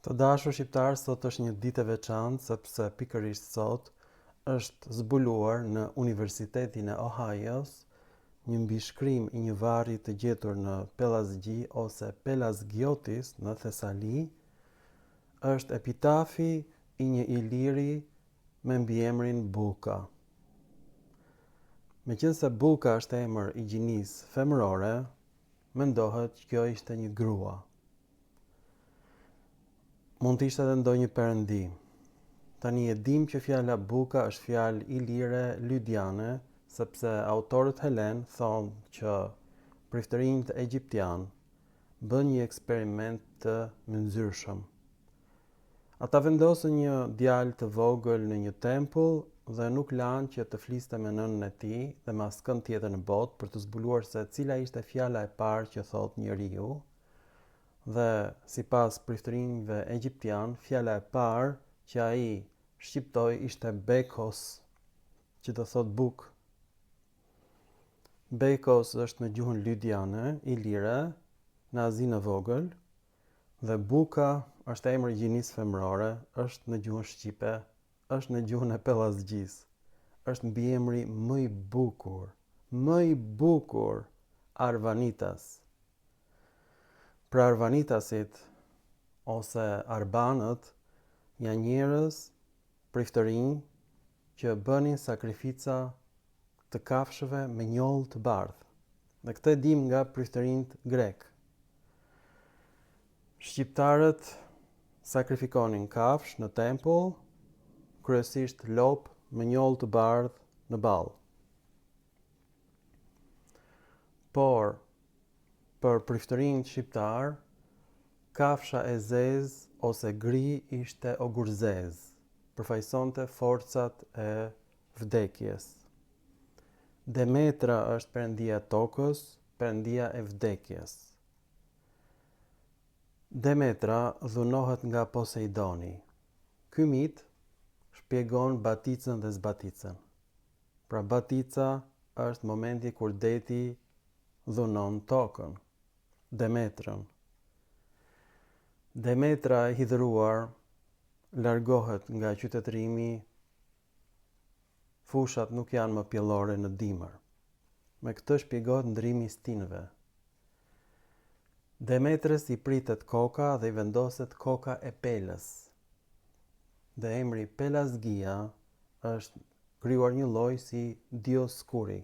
Të dashur shqiptar, sot është një ditë e veçantë sepse pikërisht sot është zbuluar në Universitetin e Ohios një mbishkrim i një varri të gjetur në Pelazgi ose Pelazgiotis në Thesali. Është epitafi i një iliri me mbiemrin Buka. Meqense Buka është emër i gjinisë femërore, mendohet që kjo ishte një grua. Mund të ishte edhe ndonjë perëndi. Tani e dim që fjala Buka është fjalë ilire lydiane, sepse autorët helen thonë që priftërinjtë egjiptian bën një eksperiment të mëndzyrshëm. Ata vendosën një djalë të vogël në një tempull dhe nuk lanë që të fliste me nënën e tij dhe me askën tjetër në botë për të zbuluar se cila ishte fjala e parë që thot njeriu. Dhe sipas priftërinjve egjiptian, fjala e parë që ai shqiptoi ishte Bekos, që do thot buk. Bekos është në gjuhën lydiane, ilire, në Azinë e vogël, dhe Buka është emri i gjinisë femërore, është në gjuhën shqipe, është në gjuhën e Pellazgjisë. Është mbiemri më i bukur Arvanitas. Pra Arvanitasit ose Arbanët janë njerëz priftërinj që bënin sakrifica të kafshëve me njollë të bardhë. Dhe këtë dim nga priftërinjt grek. Shqiptarët sakrifikonin kafsh në tempull, kryesisht lop me njollë të bardhë në ballë. Por për priftërinjt shqiptar, kafsha e zezë ose gri ishte ogurzez, përfaqësonte forcat e vdekjes. Demetra është perëndia e tokës, perëndia e vdekjes. Demetra dhunohet nga Poseidoni. Ky mit shpjegon baticën dhe zbaticën. Pra batica është momenti kur deti dhunon tokën, Demetrën. Demetra e hidhëruar largohet nga qytetërimi, fushat nuk janë më pjellore në dimër. Me këtë shpjegohet ndrimi i stinëve. Demetrës i pritet koka dhe i vendoset koka e pelës. Dhe emri Pelazgia është krijuar një lloj si Dioskuri.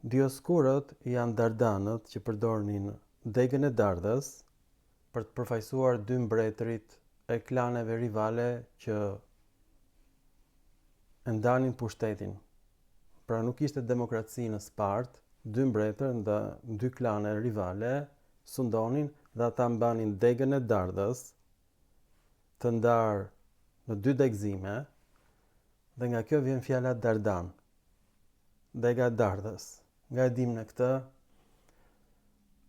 Dioskurët janë dardanët që përdornin degën e dardhës për të përfaqësuar dy mbretërit e klaneve rivale që e ndanin pushtetin. Pra nuk ishte demokraci në Spartë, dy mbretër nda dy klane rivale sundonin dhe ata mbanin degën e dardhës të ndarë në dy degëzime dhe nga kjo vjen fjala dardan, dega e dardhës. Nga e dim në këtë,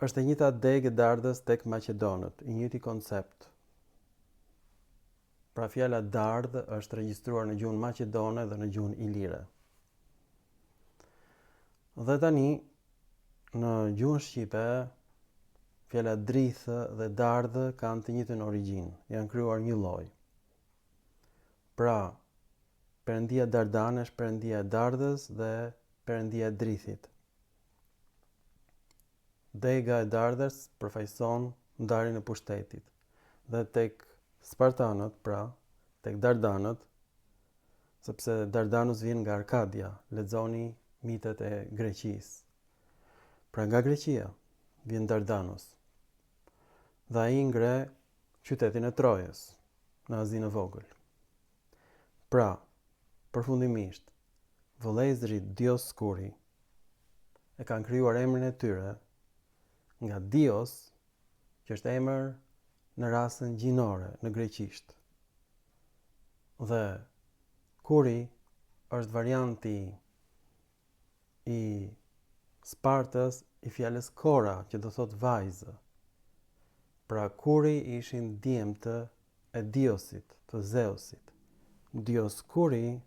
është e njëjta degë e dardhës tek maqedonët, i njëjti koncept. Pra fjala dardhë është regjistruar në gjuhën maqedone dhe në gjuhën ilire. Dhe tani, në gjuhën shqipe, fjala drithë dhe dardhë kanë të njëjtën origjinë, janë krijuar një lloj. Pra, perëndia dardane është perëndia e dardhës dhe perëndia e drithit. Dega e dardhës përfaqëson ndarjen e pushtetit. Dhe tek spartanët, pra, tek dardanët, sepse Dardanus vjen nga Arkadia, lexoni mitet e Greqisë. Pra nga Greqia vjen Dardanus. Dhe ai ngre qytetin e Trojës në Azinë e vogël. Pra, përfundimisht, vëllezërit Dioskuri e kanë krijuar emrin e tyre nga Dios, që është emër në rasën gjinore në greqisht. Dhe Kuri është varianti i Spartës i fjalës Kora, që do thot vajzë. Pra Kuri ishin djemtë e Diosit, të Zeusit. Dioskuri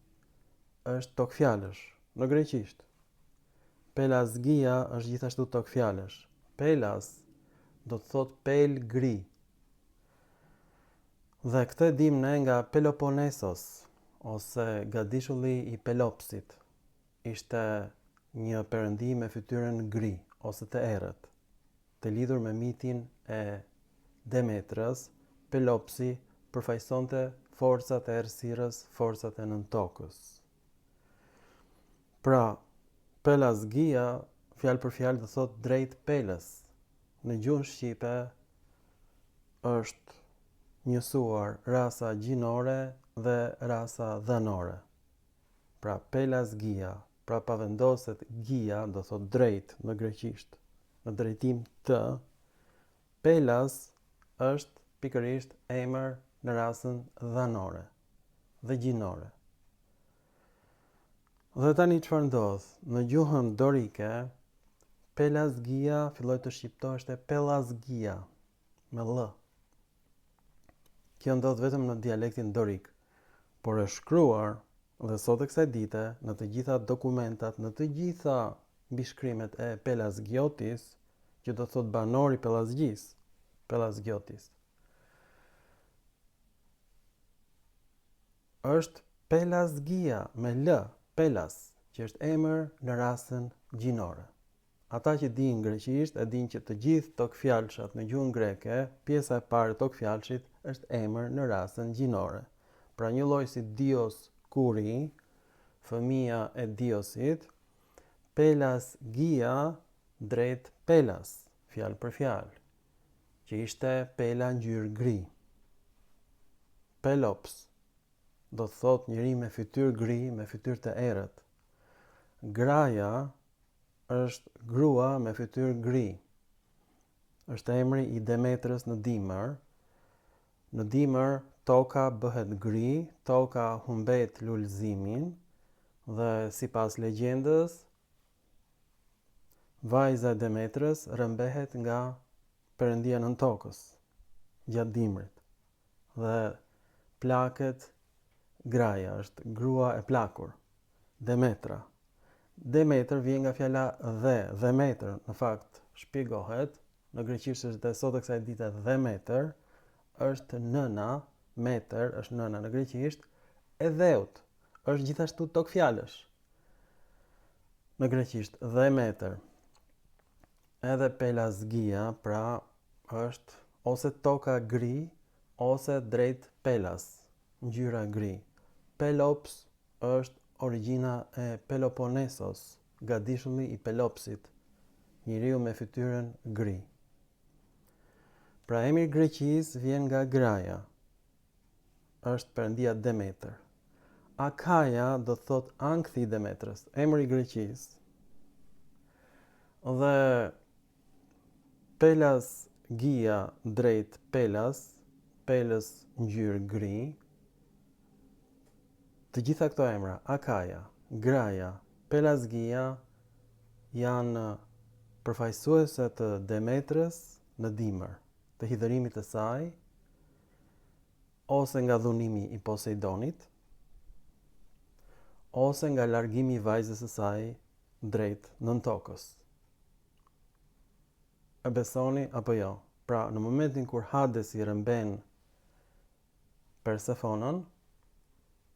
është tokfjalësh në greqisht. Pelazgia është gjithashtu tokfjalësh. Pelas do të thot pel gri. Dhe këtë e dim ne nga Peloponesos, ose gadishulli i Pelopsit. Ishte një perëndi me fytyrën gri, ose të errët, të lidhur me mitin e Demetrës. Pelopsi përfaqësonte forcat e errësirës, forcat e nën tokës. Pra, Pelasgia, fjalë për fjalë do thot drejt Pelas. Në gjuhën shqipe është njësuar rasa gjinore dhe rasa dhanore. Pra Pelasgia, pra pavendoset gia do thot drejt në greqisht. Në drejtim të, Pelas është pikërisht emër në rasën dhanore dhe gjinore. Dhe tani çfarë ndodh? Në gjuhën dorike, Pelasgia filloi të shqiptoheshte Pelasgia me l. Kjo ndodh vetëm në dialektin dorik, por e shkruar dhe sot e kësaj dite në të gjitha dokumentat, në të gjitha mbishkrimet e Pelasgiotis, që do thot banori Pelasgjis, Pelasgiotis, është Pelasgia me l, Pelas, që është emër në rasën gjinore. Ata që dinë greqisht e dinë që të gjithë tokfjalshat në gjuhën greke, pjesa e parë e tokfjalshit është emër në rasën gjinore. Pra një lloj si Dios Kuri, fëmia e Diosit, Pelasgia drejt Pelas, fjalë për fjalë, që ishte pela ngjyrë gri. Pelops do të thot njëri me fytyrë gri, me fytyrë të errët. Graja është grua me fytyrë gri. Është emri i Demetrës në dimër. Në dimër toka bëhet gri, toka humbet lulëzimin dhe sipas legjendës vajza e Demetrës rëmbehet nga perëndia nën tokës gjatë dimrit. Dhe plaket graja, është grua e plakur, Demetra. Demetër vjen nga fjala Demeter, në fakt shpjegohet, në greqisht është sot e kësaj dite Demeter, është nëna, meter është nëna në greqisht, e dheut, është gjithashtu tokfjalësh. Në greqisht Demeter. Edhe Pelasgia, pra, është ose toka gri, ose drejt Pelas, ngjyra gri. Pelops është origjina e Peloponesos, gadishulli i Pelopsit, njeriu me fytyrën gri. Pra emri i Greqisë vjen nga graja, është perëndia Demeter. Akaja do të thot ankthi i Demetrës, emri i Greqisë. Dhe Pelasgia drejt Pelas, Pelas ngjyrë gri. Të gjitha këto emra, Akaja, Graja, Pelasgia, janë përfaqësuese të Demetrës në dimër, të hidhërimit të saj, ose nga dhunimi i Poseidonit, ose nga largimi i vajzës së saj drejt nën tokës. E besoni apo jo? Pra, në momentin kur Hadesi rëmben Persefonën,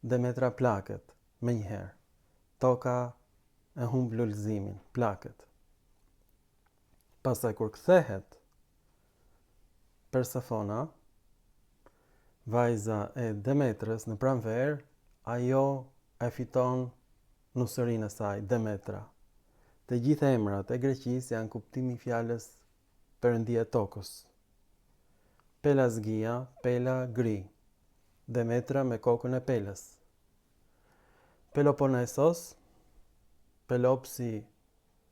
Demetra plaket me njëherë. Toka e humb lulëzimin, plaket. Pastaj kur kthehet Persefona, vajza e Demetrës në pranverë, ajo e fiton nusërinë e saj, Demetra. Të gjitha emrat e Greqisë janë kuptimi i fjalës perëndia e tokës. Pelasgia, pela gri. Demetra me kokën e Pelas. Peloponesos, Pelopsi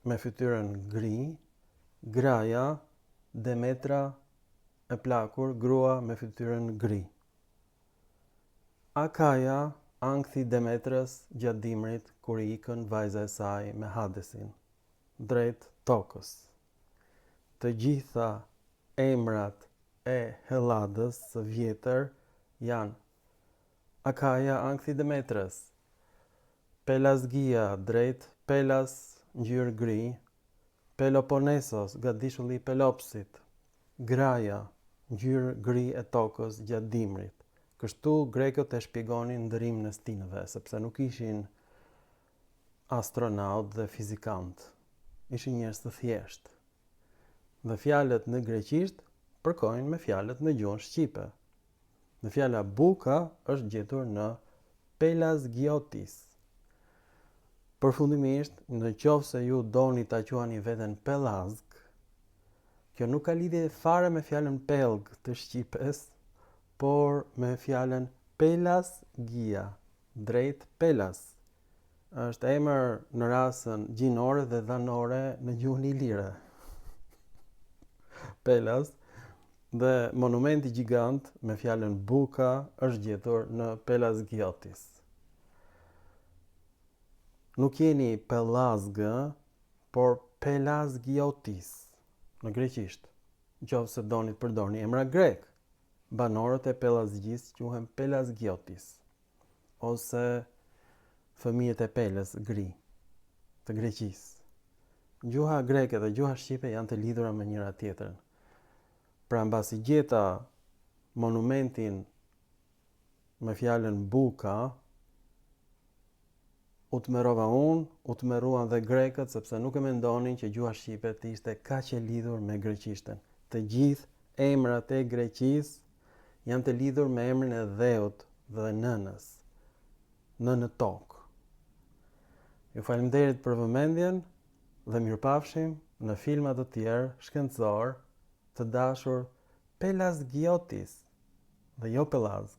me fytyrën gri, Graja, Demetra e plakur, grua me fytyrën gri. Akaja, ankthi Demetrës gjatë dimrit kur i ikën vajza e saj me Hadesin drejt tokës. Të gjitha emrat e Helladës së vjetër janë Akaja, ankthi Demetrës, Pelasgia drejt Pelas ngjyrë gri, Peloponesos gadishulli i Pelopsit, Graja ngjyrë gri e tokës gjatë dimrit, Kështu grekët e shpjegonin ndërimin e stinëve, sepse nuk ishin astronaut dhe fizikant. Ishin njerëz të thjeshtë. Dhe fjalët në greqisht përkojnë me fjalët në gjuhën shqipe. Dhe fjala buka është gjetur në pelasgiotis. Përfundimisht, në qoftë se ju doni ta quani veten pelazg, kjo nuk ka lidhje fare me fjalën pelg të shqipes, por me fjalën pelasgia, drejt pelas. Është emër në rasën gjinore dhe dhanore në gjuhën ilire. Pelas dhe monumenti gjigant me fjalën buka është gjetur në Pelasgiotis. Nuk jeni pelazgë, por pelasgiotis në greqisht. Nëse doni të përdorni emra grek, banorët e Pelazgjisë quhen pelasgiotis, ose fëmijët e Peles gri të Greqisë. Gjuha greke dhe gjuha shqipe janë të lidhura me njëra tjetrën. Pra mbasi gjeta monumentin me fjalën buka, u tmerrova unë, u tmerruan dhe grekët, sepse nuk e mendonin që gjuha shqipe të ishte kaq e lidhur me greqishtën. Të gjithë emrat e Greqisë janë të lidhur me emrin e dheut dhe nënës, nënë tokë. Ju faleminderit për vëmendjen dhe mirupafshim në filma të tjerë shkencor të dashur Pelasgiotis dhe jo Pelazg.